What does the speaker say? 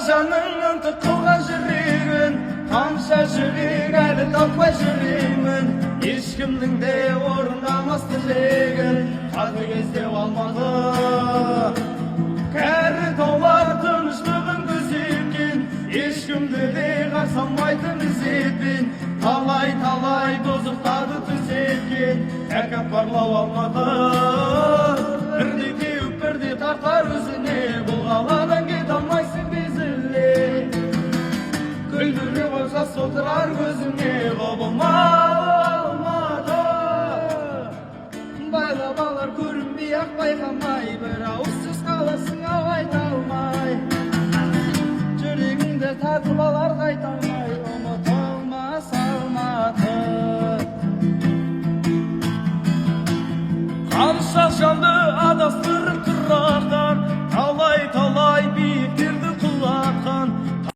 жаныңның қылған жүрегін қанша жүрек әлі таппай жүремін ешкімнің де орындамас тілегін қатыгездеу алмады кәрі таулар тыныштығын күзеткен ешкімді де қарсамайтын ізетпен талай тозықтарды түзеткен тәкаппарлау алмады бірде теуіп бірде тартар өзіне бұл қаладан кете алмайсың безіле күлдіріп жас отырар көзіңе құбылмады байлап алар көрінбей ақ байқамай бір ауыз сөз қаласың